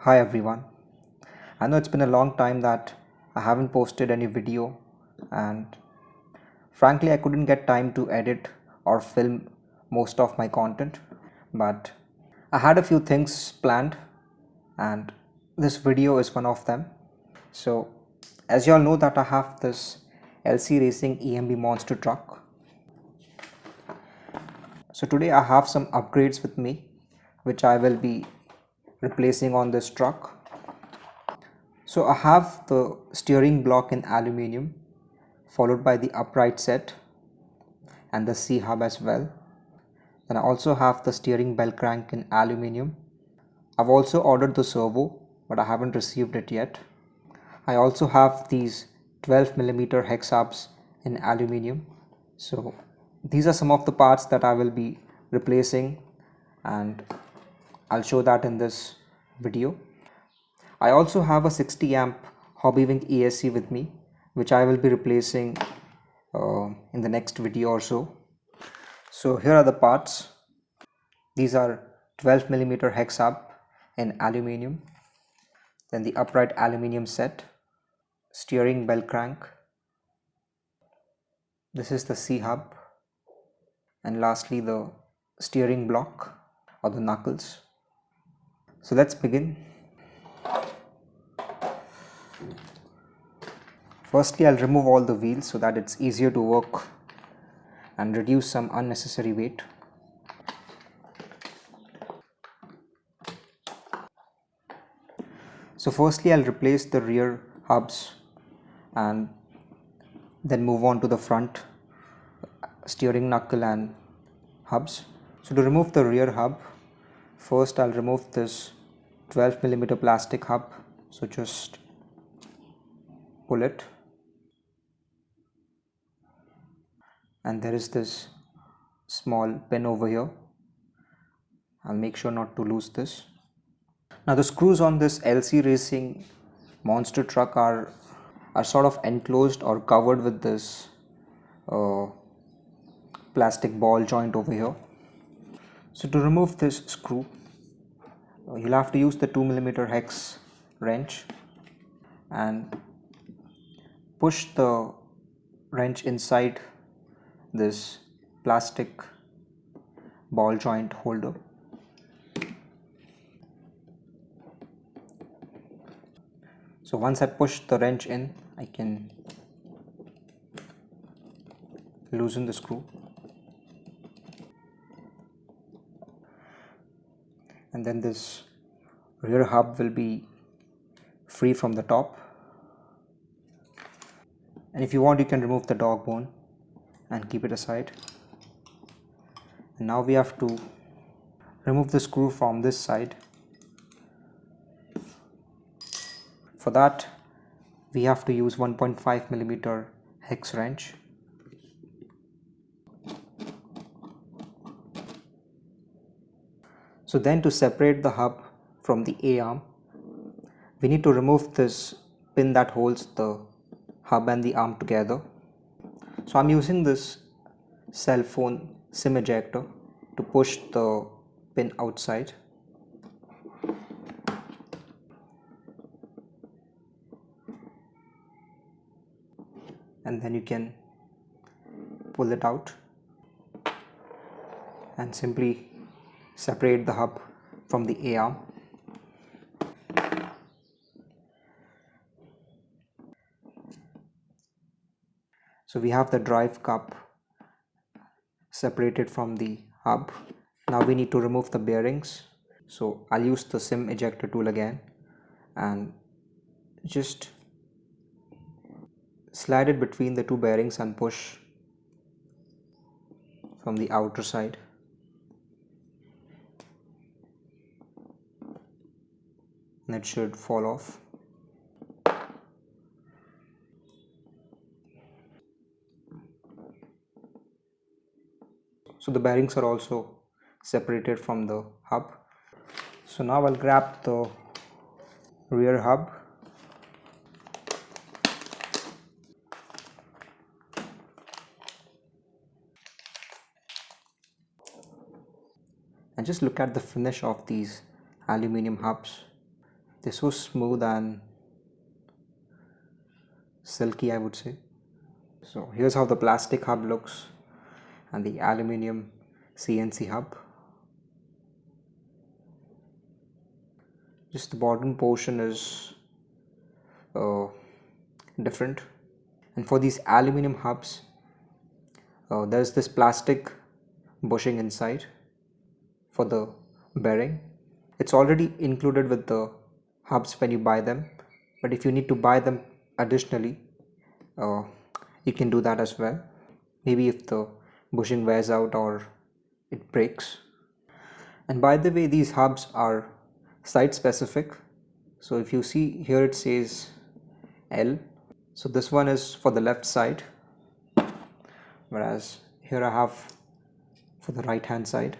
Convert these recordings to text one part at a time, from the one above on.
Hi everyone. I know it's been a long time that I haven't posted any video, and frankly I couldn't get time to edit or film most of my content, but I had a few things planned and this video is one of them. So as you all know that I have this LC Racing EMB monster truck. So today I have some upgrades with me which I will be replacing on this truck. So I have the steering block in aluminum, followed by the upright set and the C hub as well. Then I also have the steering bell crank in aluminum. I've also ordered the servo, but I haven't received it yet. I also have these 12mm hex hubs in aluminum. So these are some of the parts that I will be replacing, and I'll show that in this video. I also have a 60 amp Hobbywing ESC with me, which I will be replacing in the next video or so. So here are the parts. These are 12mm hex hub in aluminum, then the upright aluminum set, steering bell crank, this is the C hub, and lastly the steering block or the knuckles. So let's begin. Firstly, I'll remove all the wheels so that it's easier to work and reduce some unnecessary weight. So firstly, I'll replace the rear hubs and then move on to the front steering knuckle and hubs. So to remove the rear hub, first I'll remove this 12mm plastic hub. So just pull it, and there is this small pin over here. I'll make sure not to lose this. Now the screws on this LC Racing monster truck are sort of enclosed or covered with this plastic ball joint over here. So to remove this screw, you'll have to use the 2mm hex wrench and push the wrench inside this plastic ball joint holder. So once I push the wrench in, I can loosen the screw, and then this rear hub will be free from the top. And if you want, you can remove the dog bone and keep it aside. And now we have to remove the screw from this side. For that, we have to use 1.5mm hex wrench. So then to separate the hub from the A-arm, we need to remove this pin that holds the hub and the arm together. So I'm using this cell phone SIM ejector to push the pin outside. And then you can pull it out and simply separate the hub from the A-arm. So we have the drive cup separated from the hub. Now we need to remove the bearings. So I'll use the SIM ejector tool again and just slide it between the two bearings and push from the outer side. And it should fall off. So the bearings are also separated from the hub. So now I'll grab the rear hub and just look at the finish of these aluminum hubs. They're so smooth and silky, I would say. So here's how the plastic hub looks and the aluminum CNC hub. Just the bottom portion is different. And for these aluminum hubs, there's this plastic bushing inside for the bearing. It's already included with the hubs when you buy them, but if you need to buy them additionally, you can do that as well. Maybe if the bushing wears out or it breaks. And by the way, these hubs are site specific. So if you see here, it says L. So this one is for the left side, whereas here I have for the right hand side.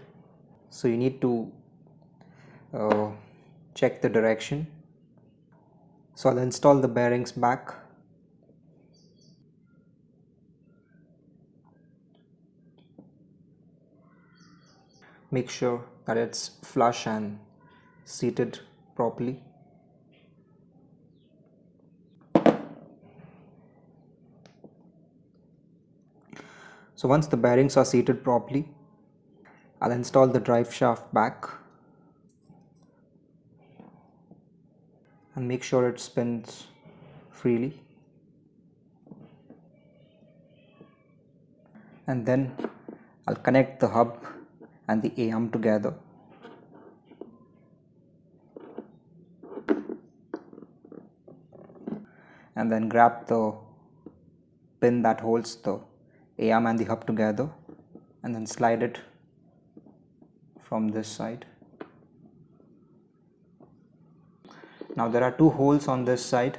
So you need to check the direction. So I'll install the bearings back. Make sure that it's flush and seated properly. So once the bearings are seated properly, I'll install the drive shaft back and make sure it spins freely. And then I'll connect the hub and the AM together. And then grab the pin that holds the AM and the hub together and then slide it from this side. Now there are two holes on this side.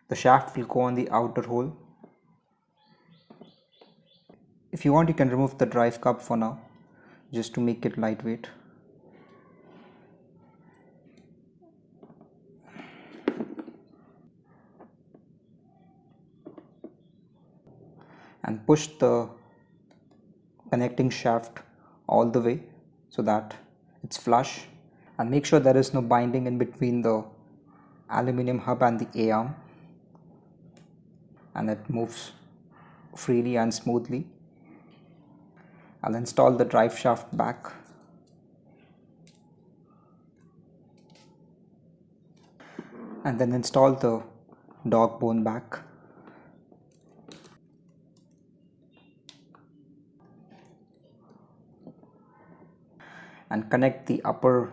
The shaft will go on the outer hole. If you want, you can remove the drive cup for now, just to make it lightweight. And push the connecting shaft all the way so that it's flush, and make sure there is no binding in between the aluminum hub and the A-arm, and it moves freely and smoothly. I'll install the drive shaft back. And then install the dog bone back. And connect the upper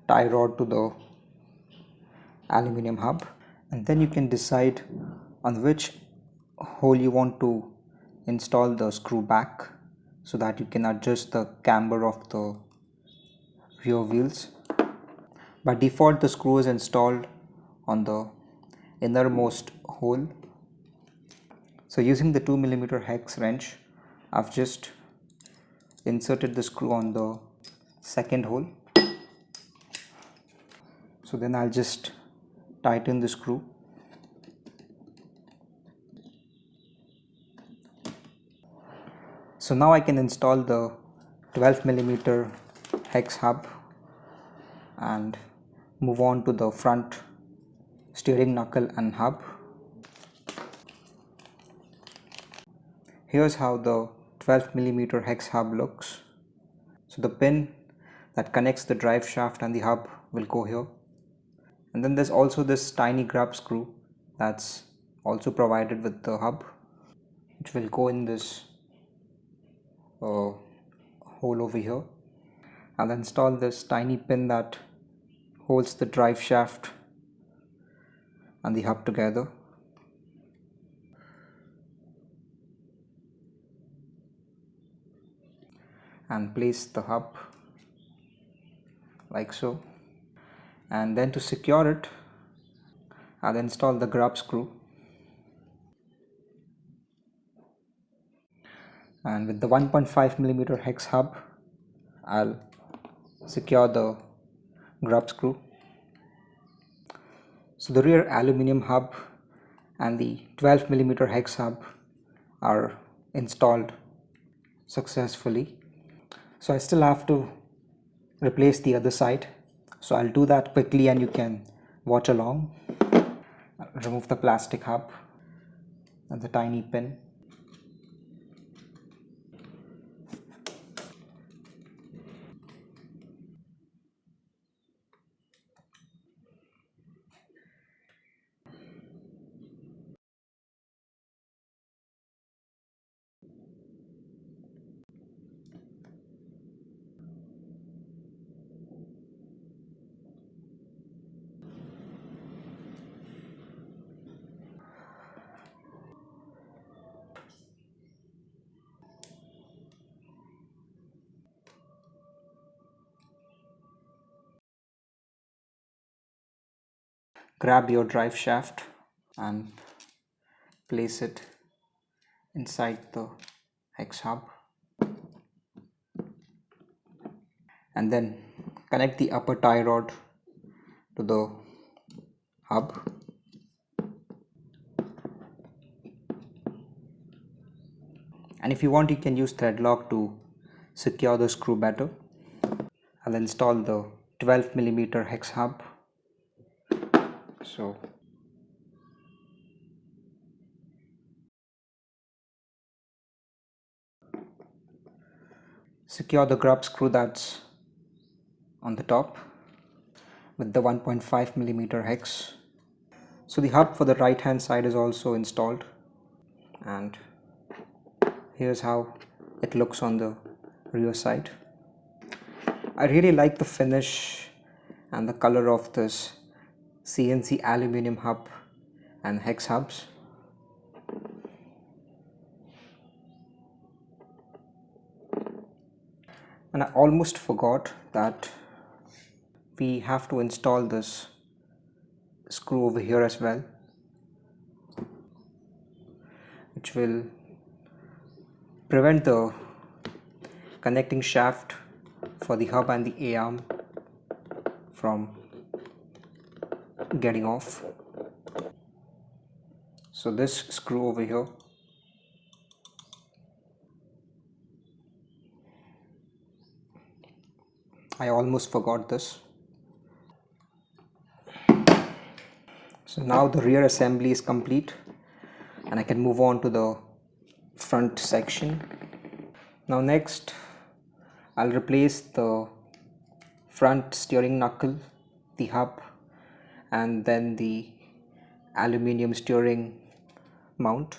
tie rod to the aluminum hub. And then you can decide on which hole you want to install the screw back, so that you can adjust the camber of the rear wheels. By default, the screw is installed on the innermost hole. So using the 2mm hex wrench, I've just inserted the screw on the second hole. So then I'll just tighten the screw. So now I can install the 12mm hex hub and move on to the front steering knuckle and hub. Here's how the 12mm hex hub looks. So the pin that connects the drive shaft and the hub will go here. And then there's also this tiny grub screw that's also provided with the hub, which will go in this hole over here. I'll install this tiny pin that holds the drive shaft and the hub together. And place the hub like so. And then to secure it, I'll install the grub screw. And with the 1.5mm hex hub, I'll secure the grub screw. So the rear aluminum hub and the 12mm hex hub are installed successfully. So I still have to replace the other side. So I'll do that quickly and you can watch along. I'll remove the plastic hub and the tiny pin. Grab your drive shaft and place it inside the hex hub, and then connect the upper tie rod to the hub. And if you want, you can use thread lock to secure the screw better. I'll install the 12mm hex hub. So secure the grub screw that's on the top with the 1.5mm hex. So the hub for the right hand side is also installed, and here's how it looks on the rear side. I really like the finish and the color of this CNC aluminum hub and hex hubs. And I almost forgot that we have to install this screw over here as well, which will prevent the connecting shaft for the hub and the A-arm from getting off. So this screw over here, I almost forgot this. So now the rear assembly is complete and I can move on to the front section. Now next I'll replace the front steering knuckle, the hub, and then the aluminium steering mount.